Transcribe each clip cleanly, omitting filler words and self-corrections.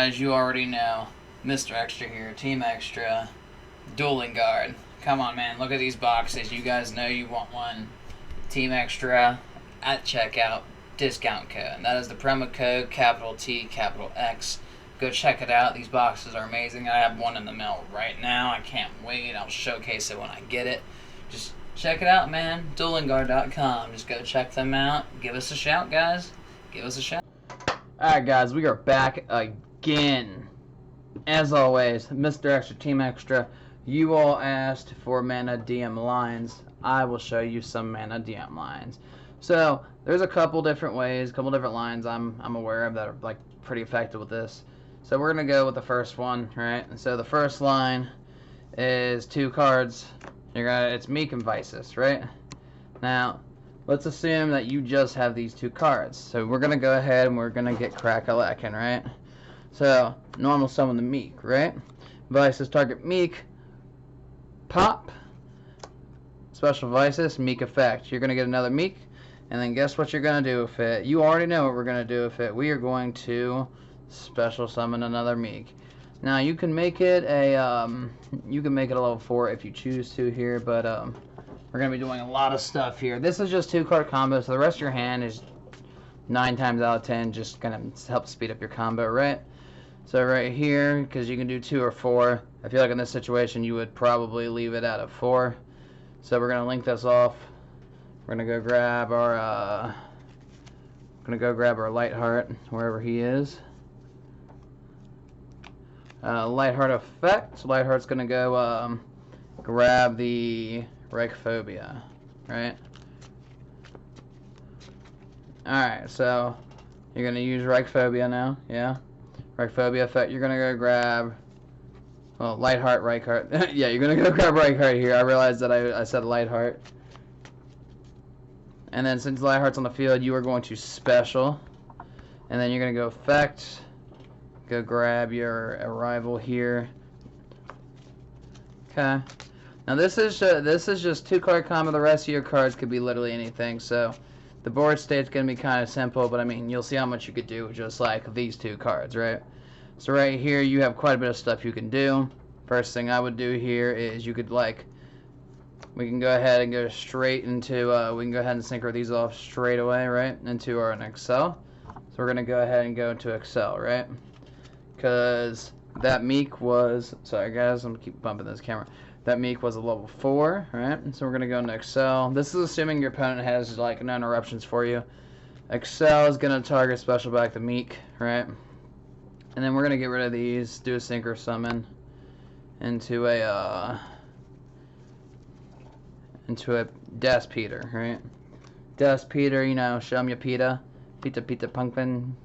guys, you already know. Mr. Extra here, Team Extra, Dueling Guard. Come on, man, look at these boxes. You guys know you want one. Team Extra at checkout, discount code. And that is the promo code, capital T, capital X. Go check it out. These boxes are amazing. I have one in the mail right now. I can't wait. I'll showcase it when I get it. Just check it out, man. DuelingGuard.com. Just go check them out. Give us a shout, guys. Give us a shout. Alright, guys, we are back again. As always, Mr. Extra, Team Extra. You all asked for Mannadium lines. I will show you some Mannadium lines. So, there's a couple different ways, a couple different lines I'm aware of that are like pretty effective with this. So we're gonna go with the first one, right? And so the first line is 2 cards. It's Meek and Vices, right? Now, let's assume that you just have these 2 cards. So we're gonna go ahead and we're gonna get crack-a-lackin', right? So normal summon the Meek, right? Vices target Meek. Pop. Special Vices, Meek effect. You're gonna get another Meek, and then guess what you're gonna do with it? You already know what we're gonna do with it. We are going to special summon another Meek. Now you can make it a level 4 if you choose to here, but we're gonna be doing a lot of stuff here. This is just 2-card combo, so the rest of your hand is 9 times out of 10 just gonna help speed up your combo, right? So right here, because you can do 2 or 4, I feel like in this situation you would probably leave it at a 4. So we're gonna link this off. We're gonna go grab our Lightheart wherever he is. Lightheart effect. So Lightheart's gonna go grab the Reichphobia, right? Alright, so you're gonna use Reichphobia now, yeah? Reichphobia effect, you're gonna go grab, well, Lightheart, Reichheart. Yeah, you're gonna go grab Reichheart here. I realized that I said Lightheart. And then since Lightheart's on the field, you are going to special. And then you're gonna go effect. Go grab your arrival here. Okay. Now this is just 2-card combo. The rest of your cards could be literally anything. So the board state's gonna be kind of simple, but I mean you'll see how much you could do with just like these 2 cards, right? So right here you have quite a bit of stuff you can do. First thing I would do here is you could we can go ahead and go straight into we can go ahead and synchro these off straight away, right, into our Excel. So we're gonna go ahead and go into Excel, right? Because that Meek was, sorry guys, I'm gonna keep bumping this camera. That Meek was a level 4, right? So we're gonna go into Excel. This is assuming your opponent has like no interruptions for you. Excel is gonna target special back the Meek, right? And then we're gonna get rid of these, do a synchro summon into a Das Peter, right? Das Peter, you know, show me a Pita Pumpkin.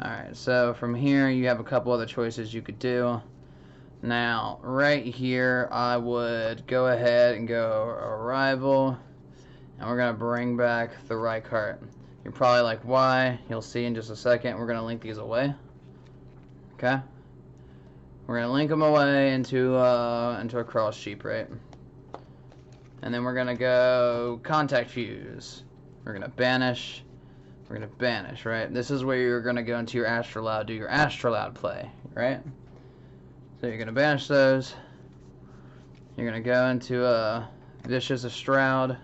Alright, so from here you have a couple other choices you could do. Now, right here I would go ahead and go Arrival, and we're going to bring back the Reichheart. You're probably like, why? You'll see in just a second. We're going to link these away. Okay? We're going to link them away into a cross sheep, right? And then we're going to go Contact Fuse. We're going to banish. We're going to banish, right? This is where you're going to go into your Astrolabe, do your Astrolabe play, right? So you're going to banish those. You're going to go into Vicious Shroud.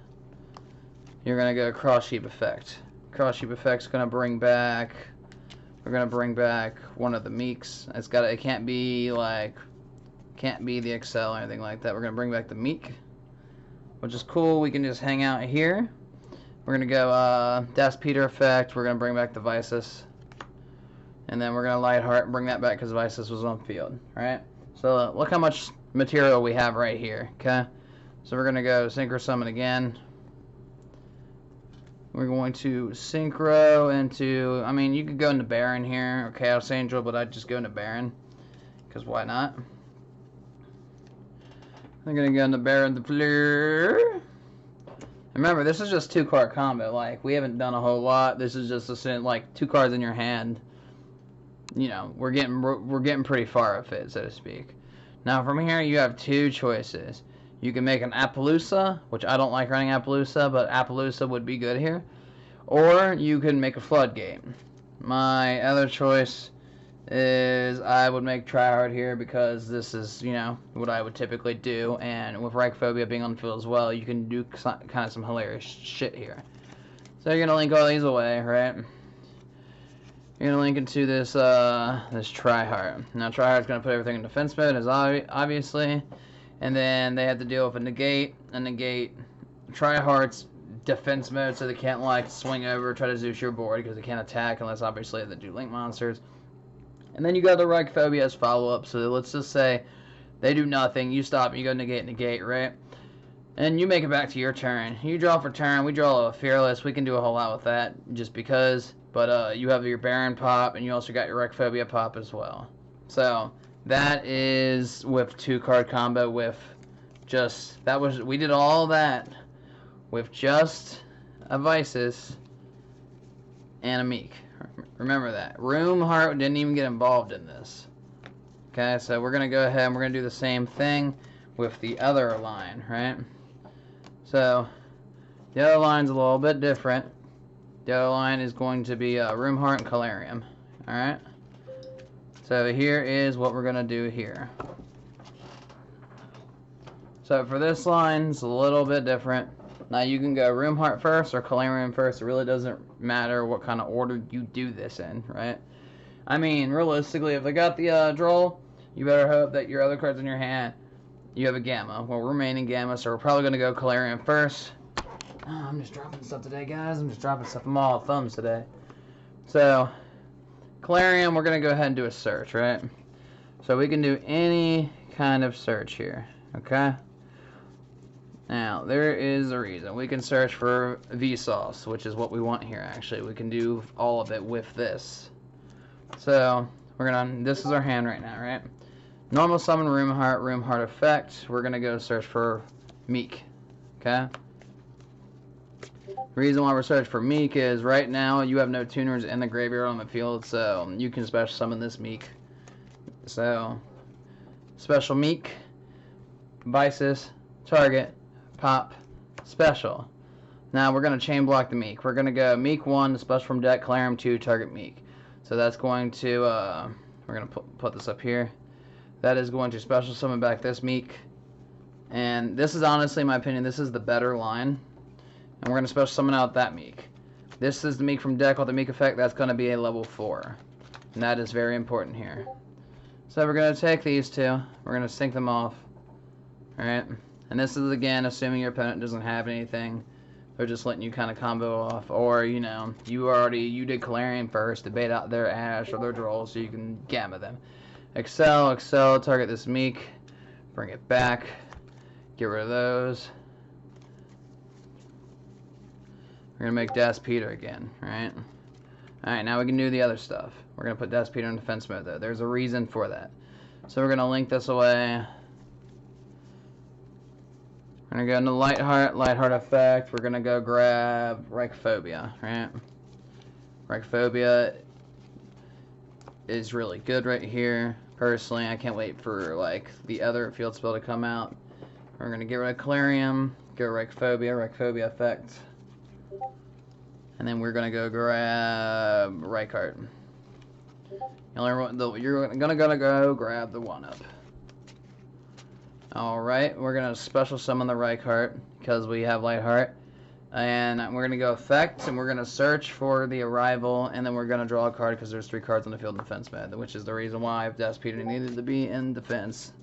You're going to go Cross Sheep Effect. Cross Sheep Effect's going to bring back, we're going to bring back one of the Meeks. It can't be the Excel or anything like that. We're going to bring back the Meek, which is cool. We can just hang out here. We're going to go Das Peter effect. We're going to bring back the Vices. And then we're going to Lightheart and bring that back because Vices was on field. Right? So look how much material we have right here. Okay? So we're going to go Synchro Summon again. We're going to Synchro into, I mean, you could go into Baron here or Chaos Angel, but I'd just go into Baron. Because why not? I'm going to go into Baron the Fleur. Remember, this is just 2-card combo. Like, we haven't done a whole lot. This is just like 2 cards in your hand. You know, we're getting pretty far with it, so to speak. Now, from here, you have 2 choices. You can make an Appaloosa, which I don't like running Appaloosa, but Appaloosa would be good here. Or you can make a Floodgate. My other choice is I would make Tryhard here because this is, you know, what I would typically do. And with Reichphobia being on the field as well, you can do kind of some hilarious shit here. So you're going to link all these away, right? You're going to link into this this Tryhard. Now Tryhard's going to put everything in defense mode, as obviously. And then they have to deal with a negate. Tryhard's defense mode, so they can't like swing over, try to Zeus your board because they can't attack unless obviously they do link monsters. And then you got the Reichphobia as follow-up, so let's just say they do nothing, you stop, you go negate, right? And you make it back to your turn. You draw for turn, we draw a Fearless, we can do a whole lot with that just because, but you have your Baron pop, and you also got your Reichphobia pop as well. So that is with 2-card combo with just, we did all that with just a Vices and a Meek. Remember that. Rimheart didn't even get involved in this. Okay, so we're going to go ahead and we're going to do the same thing with the other line, right? So, the other line's a little bit different. The other line is going to be Rimheart and Colorium. Alright? So here is what we're going to do here. So for this line, it's a little bit different. Now you can go Rimheart first or Colorium first. It really doesn't matter what kind of order you do this in, right? I mean, realistically, if they got the Droll, you better hope that your other cards in your hand, you have a Gamma. Well, we're remaining Gamma, so we're probably going to go Colorium first. Oh, I'm just dropping stuff today, guys. I'm just dropping stuff. I'm all thumbs today. So, Colorium, we're going to go ahead and do a search, right? So we can do any kind of search here, okay? Now, there is a reason. We can search for Vsauce, which is what we want here, actually. We can do all of it with this. So, this is our hand right now, right? Normal summon Rimheart effect. We're going to go search for Meek, okay? The reason why we're searching for Meek is right now you have no tuners in the graveyard on the field, so you can special summon this Meek. So, special Meek, Vices, target, pop, special. Now we're going to chain block the Meek. We're going to go Meek 1, special from deck, Colorium 2, target Meek. So that's going to, we're going to put this up here. That is going to special summon back this Meek. And this is honestly, in my opinion, this is the better line. And we're going to special summon out that Meek. This is the Meek from deck with the Meek effect. That's going to be a level 4. And that is very important here. So we're going to take these two. We're going to sync them off. Alright. And this is, again, assuming your opponent doesn't have anything. They're just letting you kind of combo off. Or, you know, you did Colorium first to bait out their Ash or their Droll so you can Gamma them. Excel, target this Meek. Bring it back. Get rid of those. We're going to make Das Peter again, right? Alright, now we can do the other stuff. We're going to put Das Peter in defense mode, though. There's a reason for that. So we're going to link this away. We're going to go into Lightheart effect. We're going to go grab Reichphobia, right? Reichphobia is really good right here. Personally, I can't wait for, like, the other field spell to come out. We're going to get rid of Colorium, go Reichphobia effect. And then we're going to go grab Rimheart. You're going to go grab the 1-up. Alright, we're going to special summon the Rimheart because we have Lightheart. And we're going to go effect, and we're going to search for the arrival, and then we're going to draw a card because there's 3 cards on the field in defense mode, which is the reason why Das Peter needed to be in defense.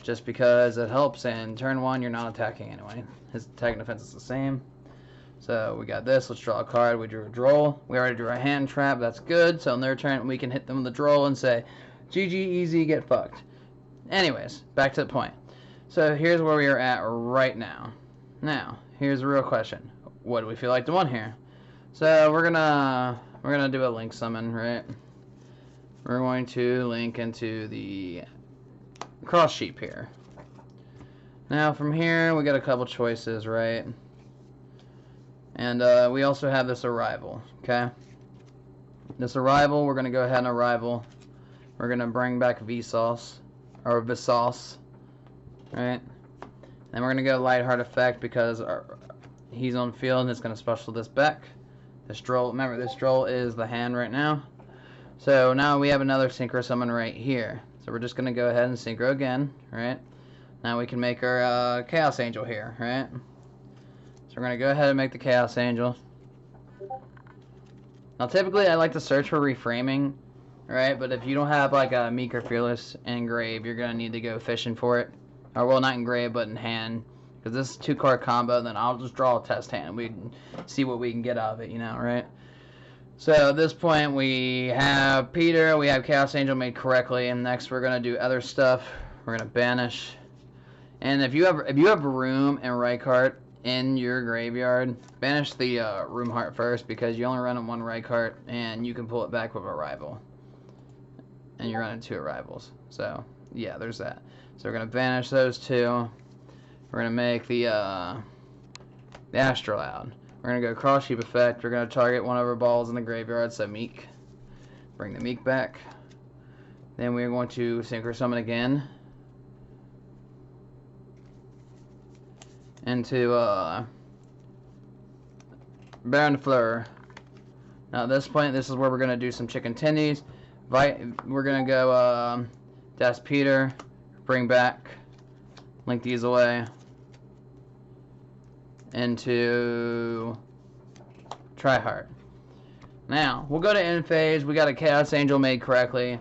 Just because it helps, and turn 1 you're not attacking anyway. His attack and defense is the same. So we got this, let's draw a card, we drew a Droll. We already drew a hand trap, that's good. So on their turn we can hit them with the Droll and say, GG, easy, get fucked. Anyways, back to the point. So here's where we are at right now. Now, here's the real question. What do we feel like doing here? So we're gonna do a link summon, right? We're going to link into the cross sheep here. Now from here we got a couple choices, right? And we also have this arrival, okay? This arrival, we're gonna go ahead and arrival. We're gonna bring back Vsauce, or Vsauce, right? Then we're gonna go Lightheart effect because he's on field and it's gonna special this back. This Droll, remember this Droll is the hand right now. So now we have another synchro summon right here. So we're just going to go ahead and synchro again, right? Now we can make our Chaos Angel here, right? So we're going to go ahead and make the Chaos Angel. Now typically I like to search for reframing, right? But if you don't have like a Meek or Fearless in grave, you're going to need to go fishing for it. Or well, not in grave, but in hand. Because this is a 2-card combo, then I'll just draw a test hand. We can see what we can get out of it, you know, right? So at this point we have Peter, we have Chaos Angel made correctly, and next we're going to do other stuff. We're going to banish. And if you have room and Rimheart in your graveyard, banish the Rimheart first, because you only run in 1 Rimheart and you can pull it back with a rival. And you're running 2 arrivals. So yeah, there's that. So we're going to banish those 2. We're going to make the Astrolabe. We're going to go cross sheep effect. We're going to target one of our balls in the graveyard, so Meek. Bring the Meek back. Then we're going to synchro summon again. Into Baron Fleur. Now at this point, this is where we're going to do some chicken tendies. We're going to go Das Peter. Bring back. Link these away. Into Tryhard. Now we'll go to end phase. We got a Chaos Angel made correctly.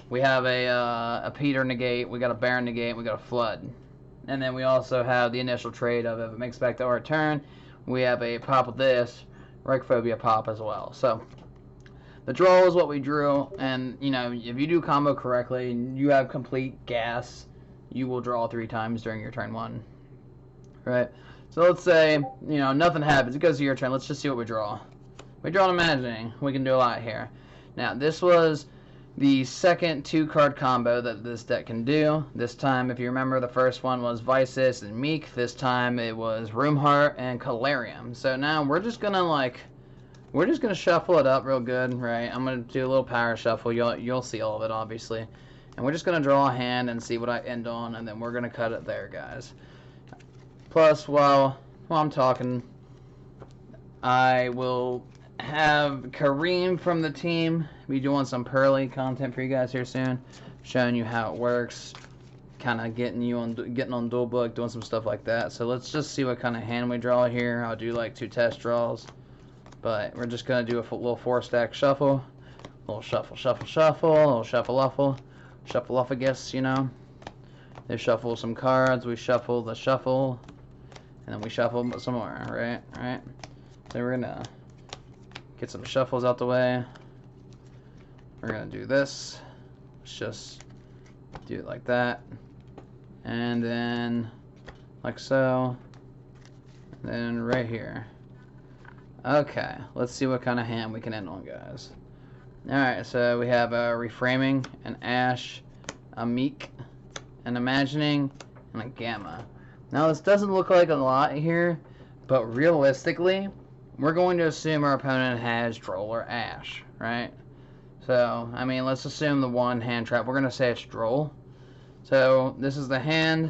We have a Peter negate. We got a Baron negate. We got a Flood, and then we also have the initial trade of if it makes back to our turn. We have a pop with this Reichphobia pop as well. So the draw is what we drew, and you know if you do combo correctly, and you have complete gas, you will draw 3 times during your turn 1. Right. So let's say, you know, nothing happens. It goes to your turn. Let's just see what we draw. We draw an Imagining. We can do a lot here. Now, this was the second 2-card combo that this deck can do. This time, if you remember, the first one was Vices and Meek. This time, it was Rimheart and Colorium. So now, we're just going to shuffle it up real good, right? I'm going to do a little power shuffle. You'll see all of it, obviously. And we're just going to draw a hand and see what I end on, and then we're going to cut it there, guys. Plus, while I'm talking, I will have Kareem from the team be doing some Pearly content for you guys here soon, showing you how it works, kind of getting on Duel Book, doing some stuff like that. So let's just see what kind of hand we draw here. I'll do like 2 test draws, but we're just gonna do a little 4-stack shuffle, a little shuffle, shuffle, shuffle, a little shuffle, I guess, you know. They shuffle some cards. We shuffle the shuffle. And then we shuffle some more, right? Alright. So we're gonna get some shuffles out the way. We're gonna do this. Let's just do it like that. And then like so. And then right here. Okay, let's see what kind of hand we can end on, guys. Alright, so we have a Reframing, an Ash, a Meek, an Imagining, and a Gamma. Now this doesn't look like a lot here, but realistically, we're going to assume our opponent has Droll or Ash, right? So, I mean, let's assume the one hand trap. We're going to say it's Droll. So, this is the hand.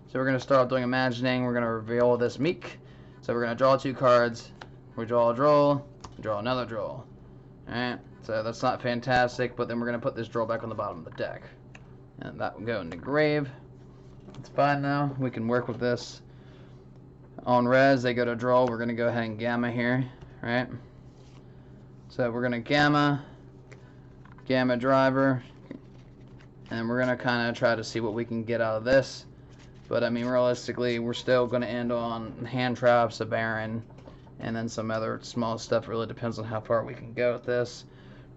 So, we're going to start doing Imagining. We're going to reveal this Meek. So, we're going to draw 2 cards. We draw a Droll, draw another Droll. Alright, so that's not fantastic, but then we're going to put this Droll back on the bottom of the deck. And that will go into grave. It's fine now. We can work with this. On res, they go to draw. We're going to go ahead and Gamma here, right? So we're going to Gamma Driver, and we're going to kind of try to see what we can get out of this. But I mean, realistically, we're still going to end on hand traps, a Baron, and then some other small stuff. Really depends on how far we can go with this.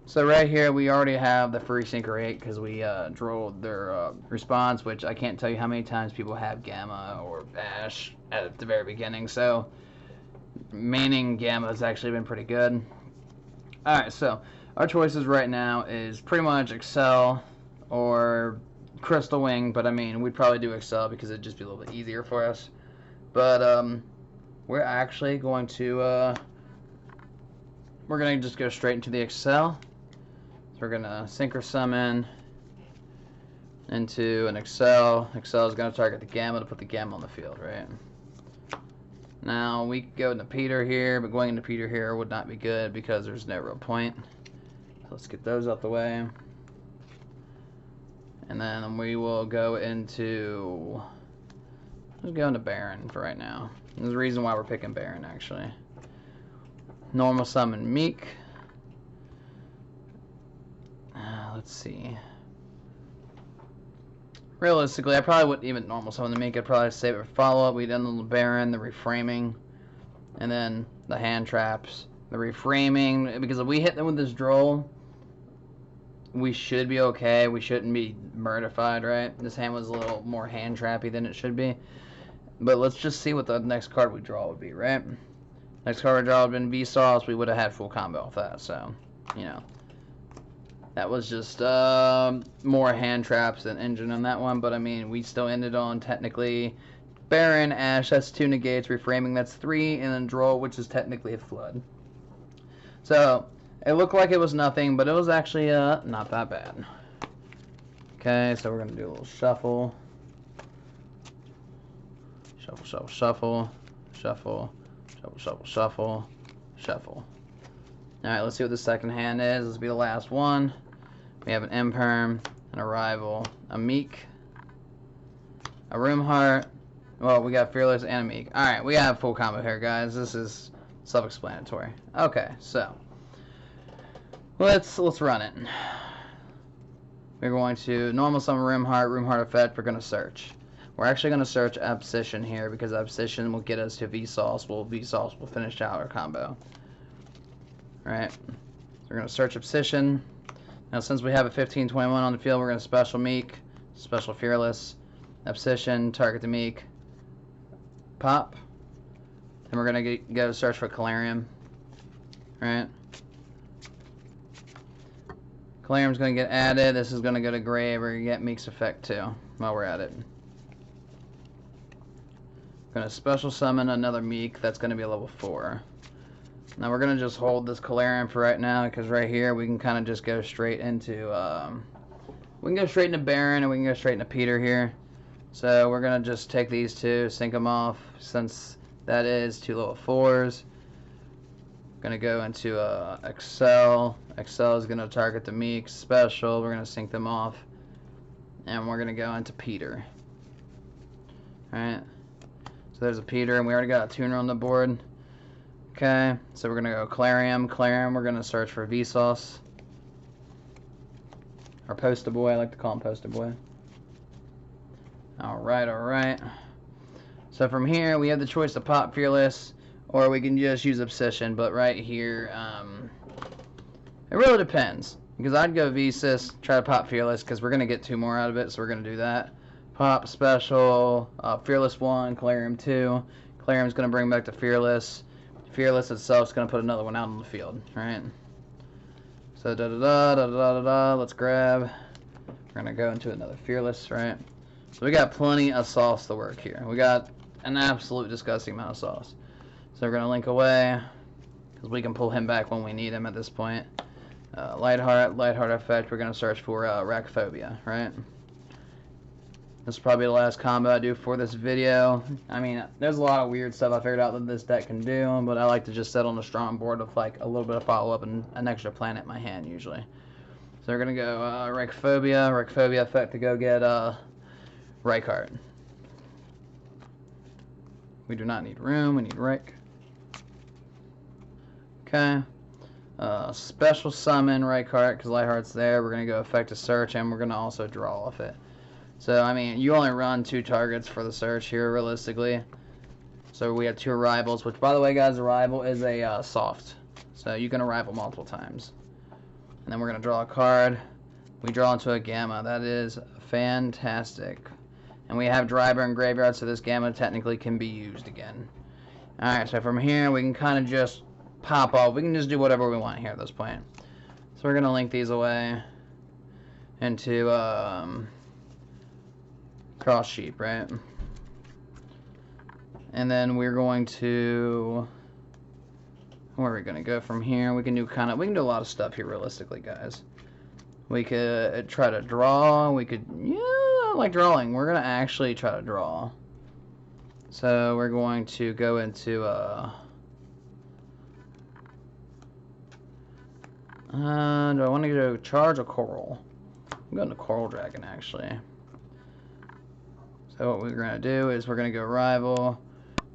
So right here, we already have the free Synchro 8 because we drew their response, which I can't tell you how many times people have Gamma or Ash at the very beginning. So maining Gamma has actually been pretty good. Alright, so our choices right now is pretty much Excel or Crystal Wing, but I mean, we'd probably do Excel because it'd just be a little bit easier for us. But we're actually going to just go straight into the Excel. So we're gonna Synchro Summon into an Excel. Excel is gonna target the Gamma to put the Gamma on the field, right? Now we could go into Peter here, but going into Peter here would not be good because there's no real point. Let's get those out the way. And then we will go into... Let's go into Baron for right now. There's a reason why we're picking Baron, actually. Normal summon Meek. Let's see. Realistically, I probably wouldn't even normal summon the Meek. I'd probably save it for follow-up. We'd end on the Baron, the reframing, and then the hand traps. The reframing, because if we hit them with this droll, we should be okay. We shouldn't be murdified, right? This hand was a little more hand trappy than it should be. But let's just see what the next card we draw would be, right? Next card we draw would have been Vsauce. We would have had full combo off that, so, you know. That was just more hand traps than engine on that one, but I mean, we still ended on technically Baron, Ash, that's 2 negates, reframing, that's 3, and then draw, which is technically a flood. So, it looked like it was nothing, but it was actually not that bad. Okay, so we're going to do a little shuffle. Shuffle, shuffle, shuffle, shuffle, shuffle, shuffle, shuffle, shuffle. Alright, let's see what the second hand is. This will be the last one. We have an Imperm, an Arrival, a Meek, a Rimheart. Well, we got Fearless and a Meek. Alright, we have full combo here, guys. This is self-explanatory. Okay, so let's run it. We're going to normal summon Rimheart effect. We're going to search. We're actually going to search Obsession here because Obsession will get us to Vsauce. Vsauce will finish out our combo. Alright, so we're going to search Obsession. Now, since we have a 15-21 on the field, we're going to special Meek, special Fearless, Obsession, target the Meek, pop. Then we're going to go search for Colorium. Alright. Colorium's going to get added. This is going to go to grave. We're going to get Meek's effect too while we're at it. We're going to special summon another Meek. That's going to be a level 4. Now we're going to just hold this Colorium for right now, because right here we can kind of just go straight into, we can go straight into Baron, and we can go straight into Peter here. So we're going to just take these two, sync them off, since that is 2 level 4s. Going to go into Excel. Excel is going to target the Meek, special, we're going to sync them off. And we're going to go into Peter. Alright, so there's a Peter, and we already got a tuner on the board. Okay, so we're going to go Colorium. Colorium, we're going to search for Vsauce. Or Poster Boy, I like to call him Poster Boy. Alright, alright. So from here, we have the choice to pop Fearless, or we can just use Obsession, but right here, it really depends. Because I'd go Vsauce, try to pop Fearless, because we're going to get 2 more out of it, so we're going to do that. Pop, special, Fearless 1, Colorium 2. Colorium's going to bring back the Fearless. Fearless itself is going to put another one out on the field, right? So da-da-da, let's grab. We're going to go into another Fearless, right? So we got plenty of sauce to work here. We got an absolute disgusting amount of sauce. So we're going to link away, because we can pull him back when we need him at this point. Lightheart effect, we're going to search for Rachophobia, right? This is probably the last combo I do for this video. I mean, there's a lot of weird stuff I figured out that this deck can do, but I like to just set on a strong board with like a little bit of follow-up and an extra planet in my hand usually. So we're going to go Rachophobia effect to go get Rimheart. We do not need room, we need Rake. Okay. Special summon Rimheart because Lightheart's there. We're going to go effect to search, and we're going to also draw off it. So, I mean, you only run 2 targets for the search here, realistically. So we have 2 arrivals, which, by the way, guys, arrival is a soft. So you can arrival multiple times. And then we're going to draw a card. We draw into a Gamma. That is fantastic. And we have Driver and Graveyard, so this Gamma technically can be used again. Alright, so from here, we can kind of just pop off. We can just do whatever we want here at this point. So we're going to link these away into Cross Sheep, right? And then we're going to, where are we going to go from here? We can do a lot of stuff here realistically, guys. We could try to draw. We could, yeah, I like drawing. We're going to actually try to draw. So we're going to go into Do I want to go charge or coral? I'm going to coral dragon, actually. So what we're going to do is we're going to go rival.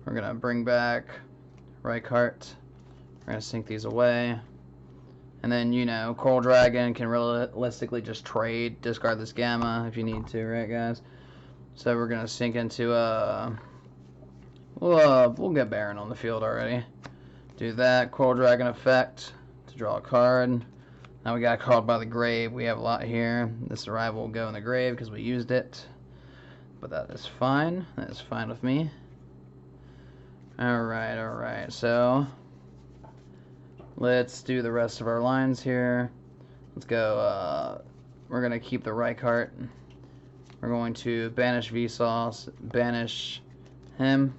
We're going to bring back Rimheart. We're going to sink these away. And then, you know, coral dragon can realistically just trade, discard this gamma if you need to, right, guys? So we're going to sink into, we'll get Baron on the field already. Do that, coral dragon effect to draw a card. Now we got called by the grave. We have a lot here. This arrival will go in the grave because we used it. But that is fine. That is fine with me. Alright, alright. So, let's do the rest of our lines here. Let's go. We're going to keep the Rimheart. We're going to banish Vsauce. Banish him.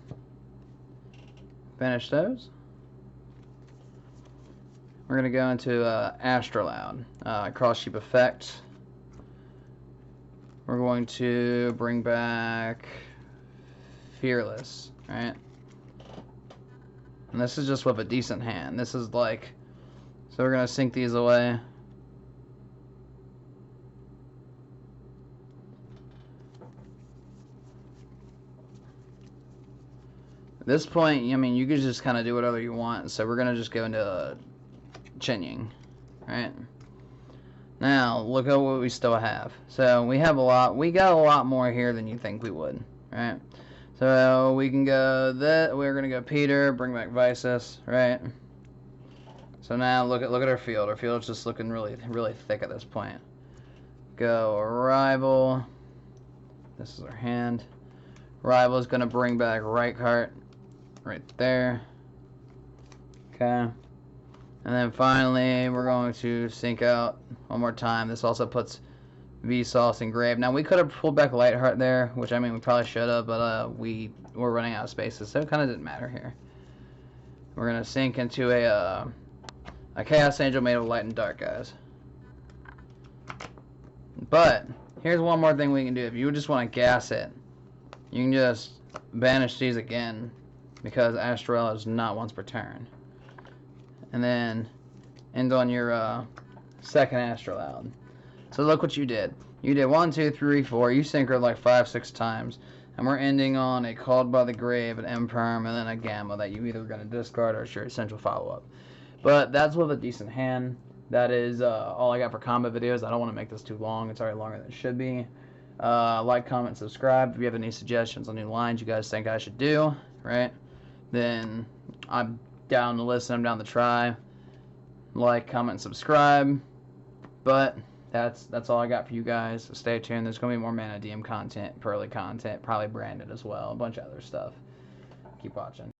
Banish those. We're going to go into Astrolabe, Cross Sheep effect. We're going to bring back Fearless, right? And this is just with a decent hand. This is like, so we're going to sink these away. At this point, I mean, you can just kind of do whatever you want. So we're going to just go into Chinying, right? Now, look at what we still have. So, we have a lot. We got a lot more here than you think we would, right? So, we can go that. We're going to go Peter, bring back Visus, right? So, now, look at our field. Our field is just looking really, really thick at this point. Go Rival. This is our hand. Rival is going to bring back Rimheart right there. Okay. And then finally, we're going to sink out one more time. This also puts Vsauce in grave. Now, we could have pulled back Lightheart there, which, I mean, we probably should have, but we were running out of spaces, so it kind of didn't matter here. We're going to sink into a Chaos Angel made of light and dark, guys. But, here's one more thing we can do. If you just want to gas it, you can just banish these again, because Astrolabe is not once per turn. And then end on your second Astrolabe. So look what you did. You did 1, 2, 3, 4. You synchroned like 5, 6 times. And we're ending on a Called by the Grave, an Imperm, and then a Gamma that you either going to discard or it's your essential follow-up. But that's with a decent hand. That is all I got for combat videos. I don't want to make this too long. It's already longer than it should be. Like, comment, subscribe. If you have any suggestions on new lines you guys think I should do, right? Then I'm down to listen, I'm down to try. Like, comment, subscribe. But that's all I got for you guys. So stay tuned. There's gonna be more Mannadium content, Pearly content, probably branded as well, a bunch of other stuff. Keep watching.